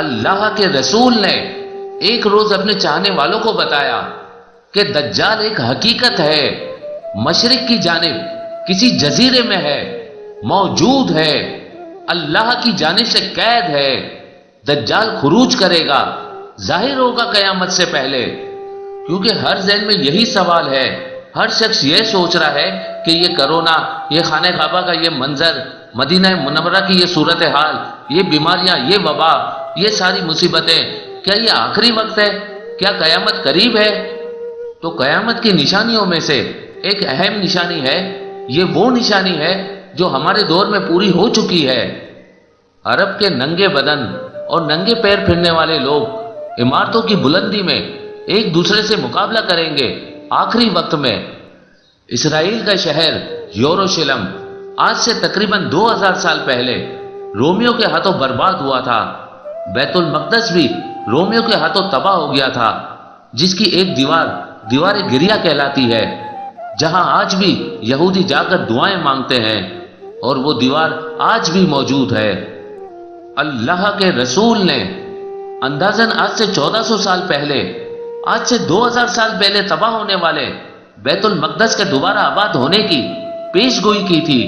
اللہ کے رسول نے ایک روز اپنے چاہنے والوں کو بتایا کہ دجال ایک حقیقت ہے، مشرق کی جانب کسی جزیرے میں ہے، موجود ہے، اللہ کی جانب سے قید ہے، دجال خروج کرے گا، ظاہر ہوگا قیامت سے پہلے۔ کیونکہ ہر ذہن میں یہی سوال ہے، ہر شخص یہ سوچ رہا ہے کہ یہ کرونا، یہ خانہ کعبہ کا یہ منظر، مدینہ منورہ کی یہ صورتحال، یہ بیماریاں، یہ وبا، یہ ساری مصیبتیں، کیا یہ آخری وقت ہے؟ کیا قیامت قریب ہے؟ تو قیامت کی نشانیوں میں سے ایک اہم نشانی ہے، یہ وہ نشانی ہے جو ہمارے دور میں پوری ہو چکی ہے۔ عرب کے ننگے بدن اور ننگے پیر پھرنے والے لوگ عمارتوں کی بلندی میں ایک دوسرے سے مقابلہ کریں گے آخری وقت میں۔ اسرائیل کا شہر یروشلم آج سے تقریباً 2000 سال پہلے رومیوں کے ہاتھوں برباد ہوا تھا۔ بیت المقدس بھی رومیوں کے ہاتھوں تباہ ہو گیا تھا، جس کی ایک دیوار گریا کہلاتی ہے، جہاں آج بھی یہودی جا کر دعائیں مانگتے ہیں، اور وہ دیوار آج بھی موجود ہے۔ اللہ کے رسول نے اندازاً آج سے 1400 سال پہلے، آج سے 2000 سال پہلے تباہ ہونے والے بیت المقدس کے دوبارہ آباد ہونے کی پیش گوئی کی تھی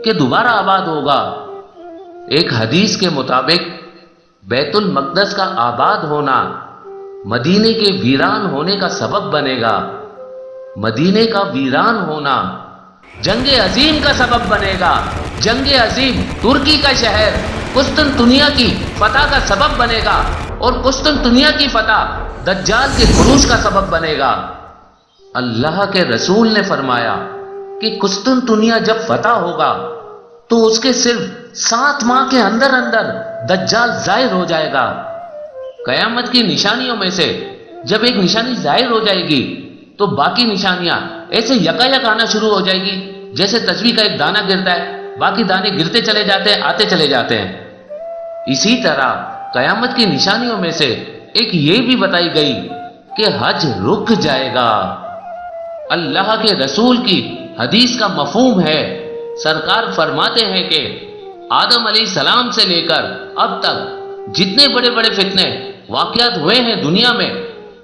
کہ دوبارہ آباد ہوگا۔ ایک حدیث کے مطابق بیت المقدس کا آباد ہونا مدینے کے ویران ہونے کا سبب بنے گا۔ مدینے کا ویران ہونا جنگ عظیم کا سبب بنے گا۔ جنگ عظیم ترکی کا شہر قسطنطنیہ کی فتح کا سبب بنے گا، اور قسطنطنیہ کی فتح دجال کے خروج کا سبب بنے گا۔ اللہ کے رسول نے فرمایا کہ قسطنطنیہ جب فتح ہوگا تو اس کے صرف 7 ماہ کے اندر دجال ظاہر ہو جائے گا۔ قیامت کی نشانیوں میں سے جب ایک نشانی ظاہر ہو جائے گی تو باقی نشانیاں ایسے یکایک آنا شروع ہو جائے گی، جیسے تسبیح کا ایک دانہ گرتا ہے، باقی دانے گرتے چلے جاتے ہیں، آتے چلے جاتے ہیں۔ اسی طرح قیامت کی نشانیوں میں سے ایک یہ بھی بتائی گئی کہ حج رک جائے گا۔ اللہ کے رسول کی حدیث کا مفہوم ہے، سرکار فرماتے ہیں کہ آدم علیہ السلام سے لے کر اب تک جتنے بڑے بڑے فتنے واقعات ہوئے ہیں دنیا میں،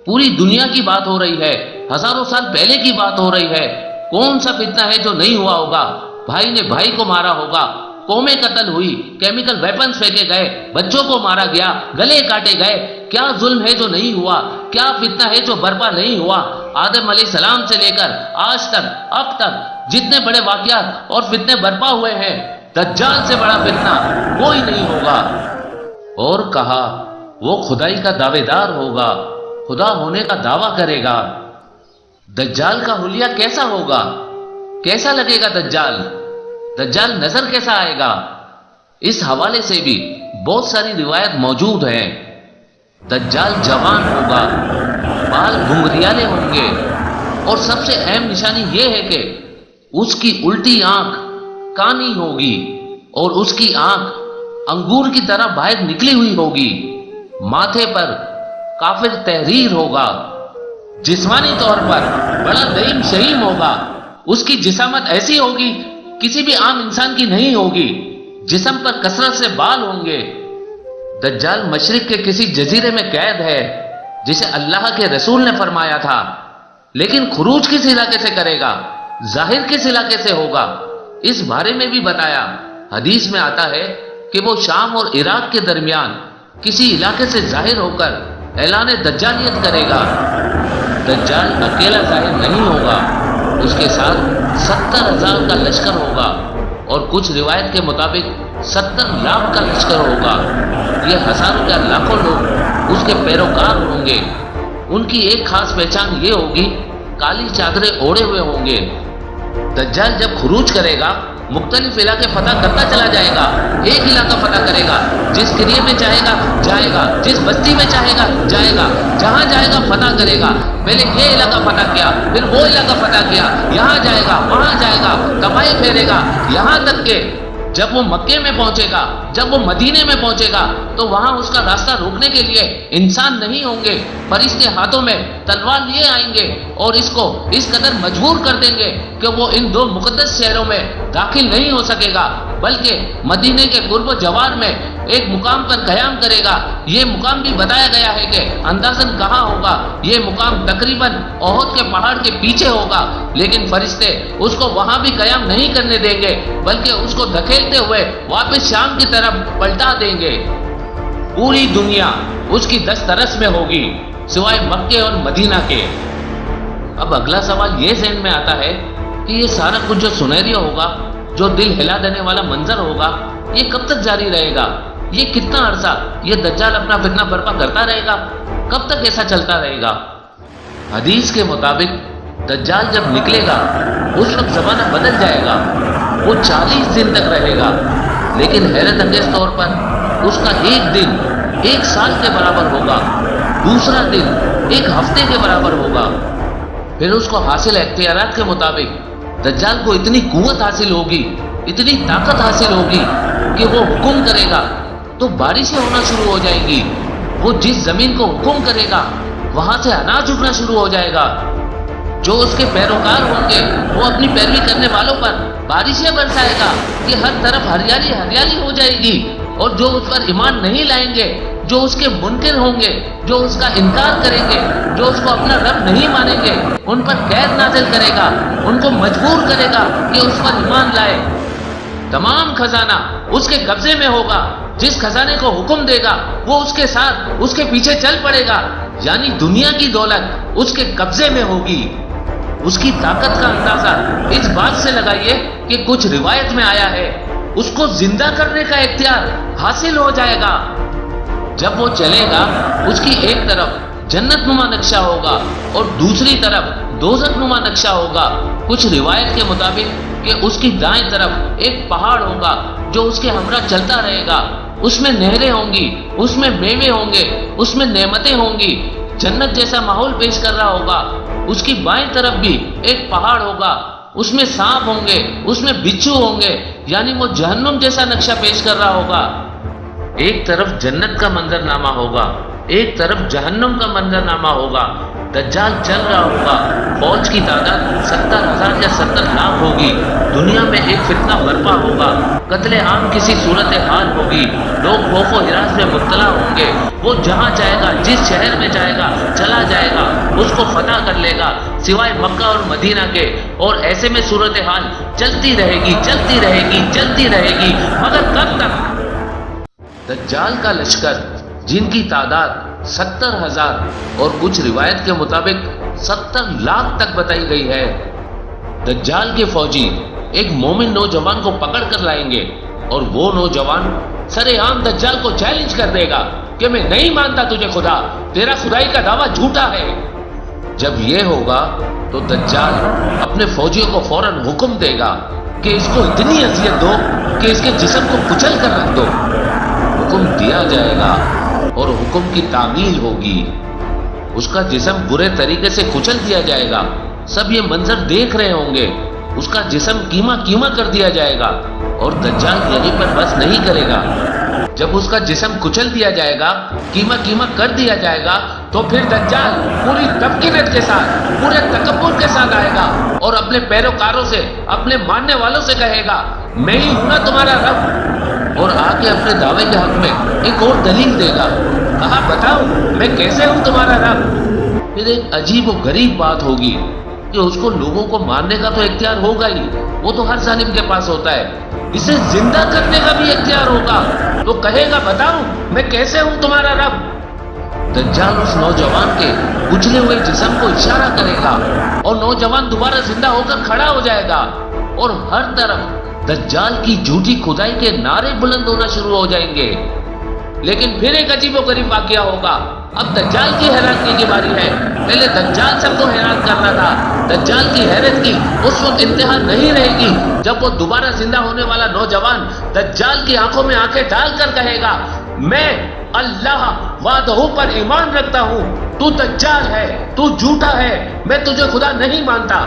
پوری دنیا کی بات ہو رہی ہے، ہزاروں سال پہلے کی بات ہو رہی ہے۔ کون سا فتنہ ہے جو نہیں ہوا ہوگا؟ بھائی نے بھائی کو مارا ہوگا، قومیں قتل ہوئی، کیمیکل ویپنز پھینکے گئے، بچوں کو مارا گیا، گلے کاٹے گئے، کیا ظلم ہے جو نہیں ہوا؟ کیا فتنہ ہے جو برپا نہیں ہوا؟ آدم علیہ السلام سے لے کر آج تک اب تک جتنے بڑے واقعات اور فتنے برپا ہوئے ہیں، دجال سے بڑا فتنہ کوئی نہیں ہوگا۔ اور کہا وہ خدائی کا دعوے دار ہوگا، خدا ہونے کا دعویٰ کرے گا۔ دجال کا حلیہ کیسا ہوگا؟ کیسا لگے گا دجال؟ دجال نظر کیسا آئے گا؟ اس حوالے سے بھی بہت ساری روایت موجود ہیں۔ دجال جوان ہوگا، بال گھنگریالے ہوں گے، اور سب سے اہم نشانی یہ ہے کہ اس کی الٹی آنکھ کانی ہوگی، اور اس کی آنکھ انگور کی طرح باہر نکلی ہوئی ہوگی، ماتھے پر کافر تحریر ہوگا، جسمانی طور پر بڑا دئیم شہیم ہوگا، اس کی جسامت ایسی ہوگی کسی بھی عام انسان کی نہیں ہوگی، جسم پر کثرت سے بال ہوں گے۔ دجال مشرق کے کسی جزیرے میں قید ہے، جسے اللہ کے رسول نے فرمایا تھا، لیکن خروج کس علاقے سے کرے گا؟ ظاہر کس علاقے سے ہوگا؟ اس بارے میں بھی بتایا۔ حدیث میں آتا ہے کہ وہ شام اور عراق کے درمیان کسی علاقے سے ظاہر ہو کر اعلان دجالیت کرے گا۔ دجال اکیلا ظاہر نہیں ہوگا، اس کے ساتھ 70,000 کا لشکر ہوگا، اور کچھ روایت کے مطابق 70 لاکھ کا لشکر ہوگا۔ یہ ہزاروں یا لاکھوں لوگ اس کے پیروکار ہوں گے۔ ان کی ایک خاص پہچان یہ ہوگی، کالی چادریں اوڑھے ہوئے ہوں گے۔ دجال جب خروج کرے گا مختلف علاقے فتح کرتا چلا جائے گا، ایک علاقہ فتح کرے گا، جس قریے میں چاہے گا جائے گا، جس بستی میں چاہے گا جائے گا، جہاں جائے گا فتح کرے گا۔ پہلے یہ علاقہ فتح کیا، پھر وہ علاقہ فتح کیا، یہاں جائے گا، وہاں جائے گا، تباہی پھیرے گا، یہاں تک کہ جب وہ مکے میں پہنچے گا، جب وہ مدینے میں پہنچے گا تو وہاں اس کا راستہ روکنے کے لیے انسان نہیں ہوں گے، فرشتے ہاتھوں میں تلوار لیے آئیں گے اور اس کو اس قدر مجبور کر دیں گے کہ وہ ان دو مقدس شہروں میں داخل نہیں ہو سکے گا، بلکہ مدینے کے قرب و جوار میں ایک مقام پر قیام کرے گا۔ یہ مقام بھی بتایا گیا ہے کہ اندازاً کہاں ہوگا، یہ مقام تقریباً احد کے پہاڑ کے پیچھے ہوگا، لیکن فرشتے اس کو وہاں بھی قیام نہیں کرنے دیں گے، بلکہ اس کو دھکیلتے ہوئے واپس شام کی طرف پلٹا دیں گے۔ پوری دنیا اس کی دسترس میں ہوگی سوائے مکے اور مدینہ کے۔ اب اگلا سوال یہ ذہن میں آتا ہے کہ یہ سارا کچھ جو سنہری ہوگا، جو دل ہلا دینے والا منظر ہوگا، یہ کب تک جاری رہے گا؟ یہ کتنا عرصہ یہ دجال اپنا فتنہ برپا کرتا رہے گا؟ کب تک ایسا چلتا رہے گا؟ حدیث کے مطابق دجال جب نکلے گا اس وقت زمانہ بدل جائے گا، وہ 40 دن تک رہے گا، لیکن حیرت انگیز طور پر اس کا ایک دن 1 سال کے برابر ہوگا، دوسرا دن 1 ہفتے کے برابر ہوگا۔ پھر اس کو حاصل اختیارات کے مطابق دجال کو اتنی قوت حاصل ہوگی، اتنی طاقت حاصل ہوگی کہ وہ حکم کرے گا تو بارشیں ہونا شروع ہو جائیں گی، وہ جس زمین کو حکم کرے گا وہاں سے اناج اگنا شروع ہو جائے گا، جو اس کے پیروکار ہوں گے وہ اپنی پیروی کرنے والوں پر بارشیں برسائے گا کہ ہر طرف ہریالی ہریالی ہو جائے گی، اور جو اس پر ایمان نہیں لائیں گے، جو اس کے منکر ہوں گے، جو اس کا انکار کریں گے، جو اس کو اپنا رب نہیں مانیں گے، ان پر قید نازل کرے گا، ان کو مجبور کرے گا کہ اس پر ایمان لائے۔ تمام خزانہ اس کے قبضے میں ہوگا، جس خزانے کو حکم دے گا وہ اس کے ساتھ اس کے پیچھے چل پڑے گا، یعنی دنیا کی دولت اس کے قبضے میں ہوگی۔ اس کی طاقت کا اندازہ اس بات سے لگائیے کہ کچھ روایت میں آیا ہے اس کو زندہ کرنے کا اختیار حاصل ہو جائے گا۔ جب وہ چلے گا اس کی ایک طرف جنت نما نقشہ ہوگا اور دوسری طرف دوزخ نما نقشہ ہوگا۔ کچھ روایت کے مطابق کہ اس کی دائیں طرف ایک پہاڑ ہوگا جو اس کے ہمراہ چلتا رہے گا، اس میں نہریں ہوں گی، اس میں میوے ہوں گے، اس میں نعمتیں ہوں گی، جنت جیسا ماحول پیش کر رہا ہوگا۔ اس کی بائیں طرف بھی ایک پہاڑ ہوگا، اس میں سانپ ہوں گے، اس میں بچھو ہوں گے، یعنی وہ جہنم جیسا نقشہ پیش کر رہا ہوگا۔ ایک طرف جنت کا منظرنامہ ہوگا، ایک طرف جہنم کا منظرنامہ ہوگا۔ دجال چل رہا ہوگا، فوج کی تعداد 70,000 یا 70 لاکھ ہوگی، دنیا میں ایک فتنہ برپا ہوگا، قتل عام کسی صورتحال ہوگی، لوگ خوف و ہراس میں مبتلا ہوں گے، وہ جہاں جائے گا، جس شہر میں جائے گا چلا جائے گا، اس کو فتح کر لے گا سوائے مکہ اور مدینہ کے، اور ایسے میں صورتحال چلتی رہے گی چلتی رہے گی چلتی رہے گی، مگر کب تک؟ دجال کا لشکر جن کی تعداد 70,000 اور کچھ روایت کے مطابق 70 لاکھ تک بتائی گئی ہے، دجال کے فوجی ایک مومن نوجوان کو پکڑ کر لائیں گے اور وہ نوجوان سرے عام دجال کو چیلنج کر دے گا کہ میں نہیں مانتا تجھے خدا، تیرا خدائی کا دعویٰ جھوٹا ہے۔ جب یہ ہوگا تو دجال اپنے فوجیوں کو فوراً حکم دے گا کہ اس کو اتنی اذیت دو کہ اس کے جسم کو کچل کر رکھ دو۔ حکم دیا جائے گا اور حکم کی تعمیل ہوگی، اس کا جسم برے طریقے سے کچل دیا جائے گا، سب یہ منظر دیکھ رہے ہوں گے، اس کا جسم کیما کیما کر دیا جائے گا، اور دجال یہیں پر بس نہیں کرے گا۔ جب اس کا جسم کچل دیا جائے گا، کیما کیما کر دیا جائے گا، تو پھر دجال پوری تمکنت کے ساتھ، پورے تکبر کے ساتھ آئے گا اور اپنے پیروکاروں سے، اپنے ماننے والوں سے کہے گا میں ہی ہوں نا تمہارا رب، اور آگے اپنے دعوے کے حق میں ایک اور دلیل دے گا، کہا بتاؤ میں کیسے ہوں تمہارا رب۔ پھر ایک عجیب و غریب بات ہوگی کہ اس کو لوگوں کو مارنے کا تو اختیار ہوگا ہی، وہ تو ہر ظالم کے پاس ہوتا ہے، اسے زندہ کرنے کا بھی اختیار ہوگا، تو کہے گا بتاؤ میں کیسے ہوں تمہارا رب۔ دجال اس نوجوان کے کچلے ہوئے جسم کو اشارہ کرے گا اور نوجوان دوبارہ زندہ ہو کر کھڑا ہو جائے گا، اور ہر طرف دجال کی جھوٹی خدائی کے نعرے بلند ہونا شروع ہو جائیں گے۔ لیکن پھر ایک عجیب و غریب واقعہ ہوگا، اب دجال کی حیرانگی کی باری ہے، پہلے دجال سب کو حیران کرنا تھا، دجال کی حیرت کی اس وقت انتہا نہیں رہے گی جب وہ دوبارہ زندہ ہونے والا نوجوان دجال کی آنکھوں میں آنکھیں ڈال کر کہے گا میں اللہ وحدہ پر ایمان رکھتا ہوں، تو دجال ہے، تو جھوٹا ہے، میں تجھے خدا نہیں مانتا۔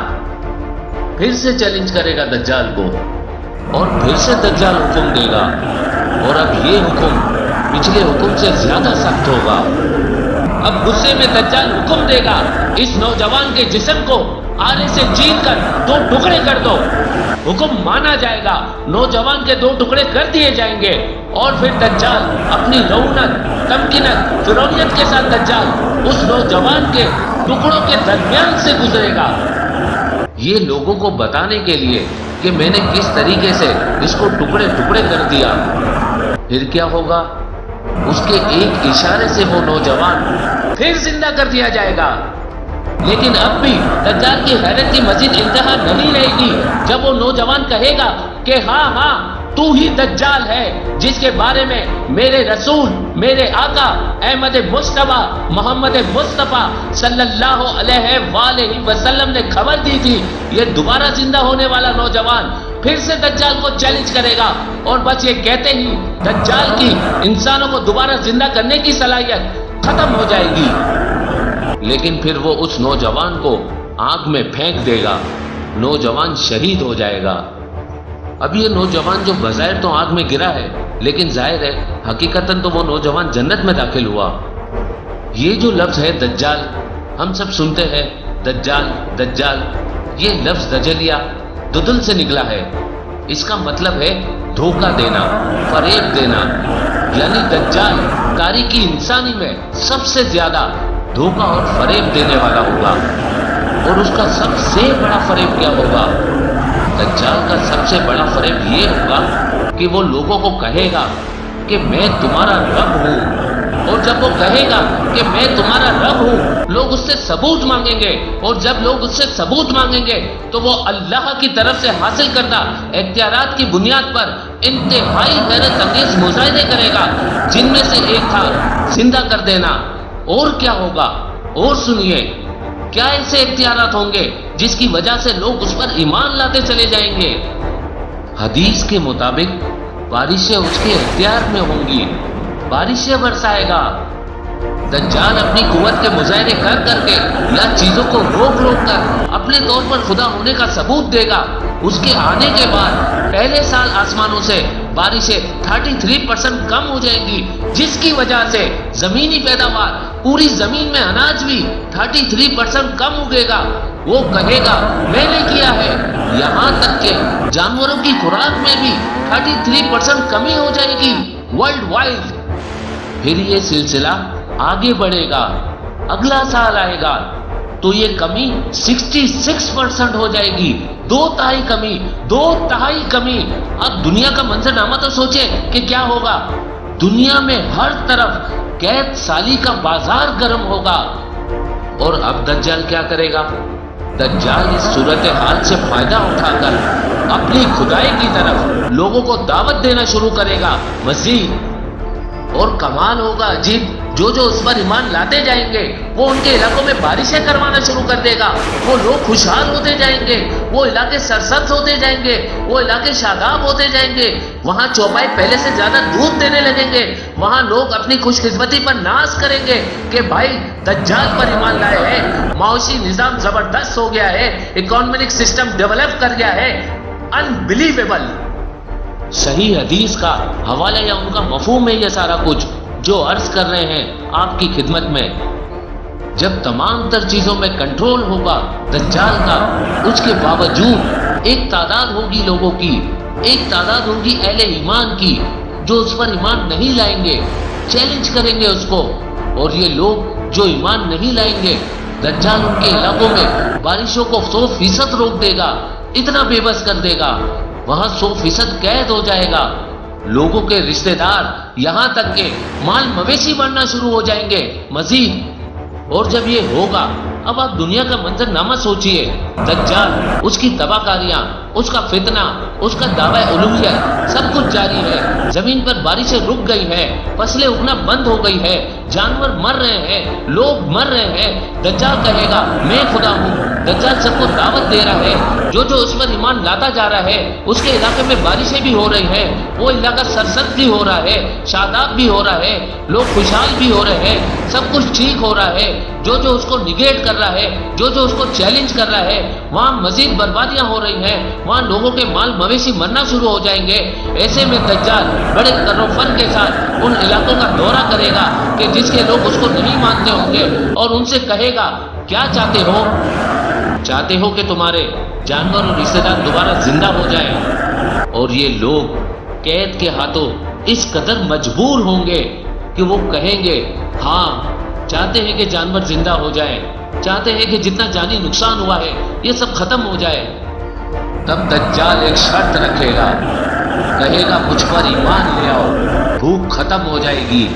پھر سے چیلنج کرے گا دجال کو، اور پھر سے دجال حکم دے گا، اور اب یہ حکم پچھلے حکم سے زیادہ سخت ہوگا۔ اب غصے میں دجال حکم دے گا، اس نوجوان کے جسم کو آرے سے چیر کر 2 ٹکڑے کر دو۔ حکم مانا جائے گا، نوجوان کے 2 ٹکڑے کر دیے جائیں گے، اور پھر دجال اپنی رونق، تمکنت، فرعونیت کے ساتھ دجال اس نوجوان کے ٹکڑوں کے درمیان سے گزرے گا، یہ لوگوں کو بتانے کے لیے کہ میں نے کس طریقے سے اس کو ٹکڑے ٹکڑے کر دیا۔ پھر کیا ہوگا؟ اس کے ایک اشارے سے وہ نوجوان پھر زندہ کر دیا جائے گا۔ لیکن اب بھی دجال کی حیرت کی مزید انتہا نہیں رہے گی جب وہ نوجوان کہے گا کہ ہاں ہاں تو ہی دجال ہے جس کے بارے میں میرے رسول، میرے آقا احمد مصطفیٰ محمد مصطفیٰ صلی اللہ علیہ وآلہ وسلم نے خبر دی تھی۔ یہ دوبارہ زندہ ہونے والا نوجوان پھر سے دجال کو چیلنج کرے گا، اور بس یہ کہتے ہی دجال کی انسانوں کو دوبارہ زندہ کرنے کی صلاحیت ختم ہو جائے گی۔ لیکن پھر وہ اس نوجوان کو آگ میں پھینک دے گا، نوجوان شہید ہو جائے گا۔ اب یہ نوجوان جو بظاہر تو آگ میں گرا ہے، لیکن ظاہر ہے حقیقتاً تو وہ نوجوان جنت میں داخل ہوا۔ یہ جو لفظ ہے دجال، ہم سب سنتے ہیں دجال دجال، یہ لفظ دجلیہ ددل سے نکلا ہے۔ اس کا مطلب ہے دھوکہ دینا، فریب دینا، یعنی دجال تاریکی انسانی میں سب سے زیادہ دھوکہ اور فریب دینے والا ہوگا۔ اور اس کا سب سے بڑا فریب کیا ہوگا؟ دجال کا سب سے بڑا فریب یہ ہوگا کہ وہ لوگوں کو کہے گا کہ میں تمہارا رب ہوں، اور جب وہ کہے گا کہ میں تمہارا رب ہوں، لوگ اس سے ثبوت مانگیں گے، اور جب لوگ اس سے ثبوت مانگیں گے تو وہ اللہ کی طرف سے حاصل کردہ اختیارات کی بنیاد پر انتہائی حیرت انگیز مظاہرے کرے گا، جن میں سے ایک تھا زندہ کر دینا۔ اور کیا ہوگا؟ اور سنیے، کیا ایسے اختیارات ہوں گے جس کی وجہ سے لوگ اس پر ایمان لاتے چلے جائیں گے؟ حدیث کے مطابق بارشیں اس کے اختیار میں ہوں گی، بارشیں برسائے گا۔ دجال اپنی قوت کے مظاہرے کر کر کے یا چیزوں کو روک روک کر اپنے طور پر خدا ہونے کا ثبوت دے گا۔ اس کے آنے کے بعد پہلے سال آسمانوں سے بارشیں 33% کم ہو جائیں گی، جس کی وجہ سے زمینی پیداوار، پوری زمین میں اناج بھی 33% کم اگے گا۔ وہ کہے گا میں نے کیا ہے، یہاں تک کہ جانوروں کی خوراک میں بھی 33% کمی ہو جائے گی ورلڈ وائڈ۔ پھر یہ سلسلہ آگے بڑھے گا، اگلا سال آئے گا تو یہ کمی 66% ہو جائے گی، 2/3 کمی، 2/3 کمی۔ اب دنیا کا منظرنامہ تو سوچے کہ کیا ہوگا۔ دنیا میں ہر طرف قید سالی کا بازار گرم ہوگا۔ اور اب دجال کیا کرے گا؟ دجال اس صورتحال سے فائدہ اٹھا کر اپنی خدائی کی طرف لوگوں کو دعوت دینا شروع کرے گا مزید۔ اور کمال ہوگا عجیب، جو اس پر ایمان لاتے جائیں گے وہ ان کے علاقوں میں بارشیں کروانا شروع کر دے گا، وہ لوگ خوشحال ہوتے جائیں گے، وہ علاقے سرسبز ہوتے جائیں گے، وہ علاقے شاداب ہوتے جائیں گے، وہاں چوپائے پہلے سے زیادہ دودھ دینے لگیں گے، وہاں لوگ اپنی خوش قسمتی پر ناز کریں گے کہ بھائی دجال پر ایمان لائے ہیں، معاشی نظام زبردست ہو گیا ہے، اکانومک سسٹم ڈیولپ کر گیا ہے، انبلیویبل۔ صحیح حدیث کا حوالہ یا ان کا مفہوم ہے یہ سارا کچھ جو عرض کر رہے ہیں آپ کی خدمت میں۔ جب تمام تر چیزوں میں کنٹرول ہوگا دجال کا، اس کے باوجود ایک تعداد ہوگی لوگوں کی، ایک تعداد ہوگی اہل ایمان کی جو اس پر ایمان نہیں لائیں گے، چیلنج کریں گے اس کو۔ اور یہ لوگ جو ایمان نہیں لائیں گے، دجال ان کے علاقوں میں بارشوں کو 100% روک دے گا، اتنا بے بس کر دے گا، وہاں 100% قید ہو جائے گا، لوگوں کے رشتہ دار یہاں تک کہ مال مویشی بننا شروع ہو جائیں گے مزید۔ اور جب یہ ہوگا، اب آپ دنیا کا منظرنامہ سوچئے، دجال، اس کی تباہ کاریاں، اس کا فتنہ، اس کا دعوی الوہیت، سب کچھ جاری ہے، زمین پر بارشیں رک گئی ہیں، فصلیں اگنا بند ہو گئی ہے، جانور مر رہے ہیں، لوگ مر رہے ہیں۔ دجال کہے گا میں خدا ہوں، دجال سب کو دعوت دے رہا ہے، جو اس پر ایمان لاتا جا رہا ہے، اس کے علاقے میں بارشیں بھی ہو رہی ہیں، وہ علاقہ سرسبز بھی ہو رہا ہے، شاداب بھی ہو رہا ہے، لوگ خوشحال بھی ہو رہے ہیں، سب کچھ ٹھیک ہو رہا ہے۔ جو جو اس کو نگیٹ کر رہا ہے، جو جو اس کو چیلنج کر رہا ہے، وہاں مزید بربادیاں ہو رہی ہیں، وہاں لوگوں کے مال مویشی مرنا شروع ہو جائیں گے۔ ایسے میں دجال بڑے کر و فن کے ساتھ ان علاقوں کا دورہ کرے گا کہ جس کے لوگ اس کو نہیں مانتے ہوں گے، اور ان سے کہے گا کیا چاہتے ہو؟ چاہتے ہو کہ تمہارے جانور اور رشتے دار دوبارہ زندہ ہو جائیں؟ اور یہ لوگ قید کے ہاتھوں اس قدر مجبور ہوں گے کہ وہ کہیں گے ہاں چاہتے ہیں کہ جانور زندہ ہو جائیں، چاہتے ہیں کہ جتنا جانی نقصان ہوا ہے یہ سب ختم ہو جائے۔ تب دجال ایک شرط رکھے گا، کہے گا مجھ پر ایمان لے آؤ، بھوک ختم ہو جائے گی،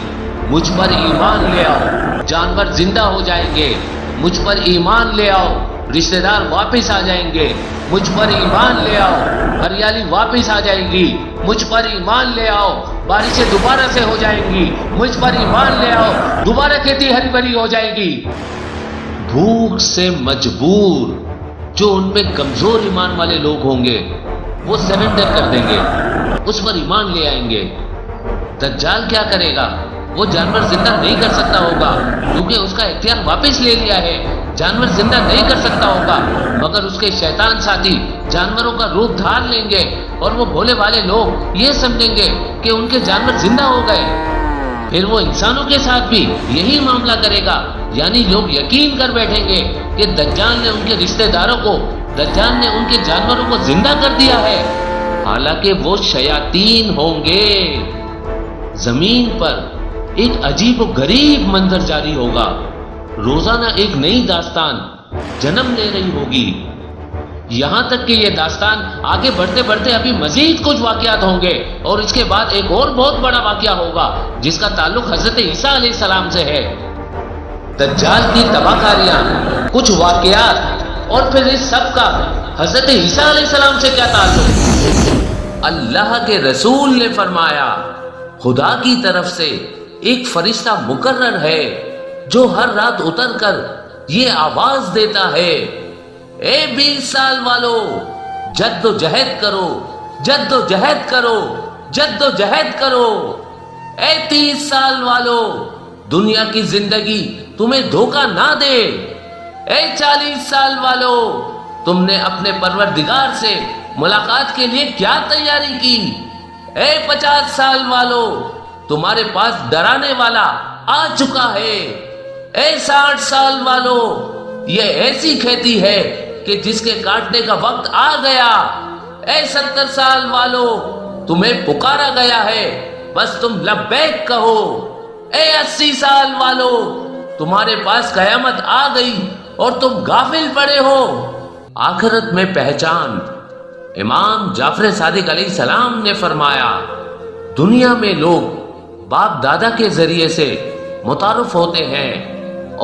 مجھ پر ایمان لے آؤ، جانور زندہ ہو جائیں گے، مجھ پر ایمان لے آؤ، رشتے دار واپس آ جائیں گے، مجھ پر ایمان لے آؤ، ہریالی واپس آ جائے گی، مجھ پر ایمان لے آؤ، بارشیں دوبارہ سے ہو جائیں گی، مجھ پر ایمان لے آؤ، دوبارہ کھیتی ہری بھری ہو جائے گی۔ بھوک سے مجبور جو ان میں کمزور ایمان والے لوگ ہوں گے وہ سرنڈر کر دیں گے، اس پر ایمان لے آئیں گے۔ دجال کیا کرے گا؟ وہ جانور زندہ نہیں کر سکتا ہوگا کیونکہ اس کا اختیار واپس لے لیا ہے، جانور زندہ نہیں کر سکتا ہوگا، مگر اس کے شیطان ساتھی جانوروں کا روپ دھار لیں گے اور وہ بھولے والے لوگ یہ سمجھیں گے کہ ان کے جانور زندہ ہو گئے۔ پھر وہ انسانوں کے ساتھ بھی یہی معاملہ کرے گا، یعنی لوگ یقین کر بیٹھیں گے کہ دجال نے ان کے رشتے داروں کو، دجال نے ان کے جانوروں کو زندہ کر دیا ہے، حالانکہ وہ شیاطین ہوں گے۔ زمین پر ایک عجیب و غریب منظر جاری ہوگا، روزانہ ایک نئی داستان جنم لے رہی ہوگی، یہاں تک کہ یہ داستان آگے بڑھتے بڑھتے ابھی مزید کچھ واقعات ہوں گے، اور اس کے بعد ایک اور بہت بڑا واقعہ ہوگا جس کا تعلق حضرت عیسیٰ علیہ السلام سے ہے۔ دجال کی تباہ کاریاں، کچھ واقعات، اور پھر اس سب کا حضرت عیسیٰ علیہ السلام سے کیا تعلق؟ اللہ کے رسول نے فرمایا خدا کی طرف سے ایک فرشتہ مقرر ہے جو ہر رات اتر کر یہ آواز دیتا ہے، اے 20 سال والو جد و جہد کرو، جد و جہد کرو، جد و جہد کرو۔ اے 30 سال والو دنیا کی زندگی تمہیں دھوکہ نہ دے۔ اے 40 سال والو تم نے اپنے پروردگار سے ملاقات کے لیے کیا تیاری کی؟ اے 50 سال والو تمہارے پاس ڈرانے والا آ چکا ہے۔ اے 60 سال والو یہ ایسی کھیتی ہے کہ جس کے کاٹنے کا وقت آ گیا۔ اے 70 سال والو تمہیں پکارا گیا ہے، بس تم لبیک کہو۔ اے 80 سال والو تمہارے پاس قیامت آ گئی اور تم غافل پڑے ہو۔ آخرت میں پہچان، امام جعفر صادق علیہ السلام نے فرمایا دنیا میں لوگ باپ دادا کے ذریعے سے متعارف ہوتے ہیں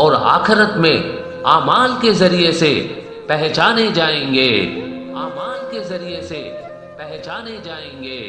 اور آخرت میں اعمال کے ذریعے سے پہچانے جائیں گے، اعمال کے ذریعے سے پہچانے جائیں گے۔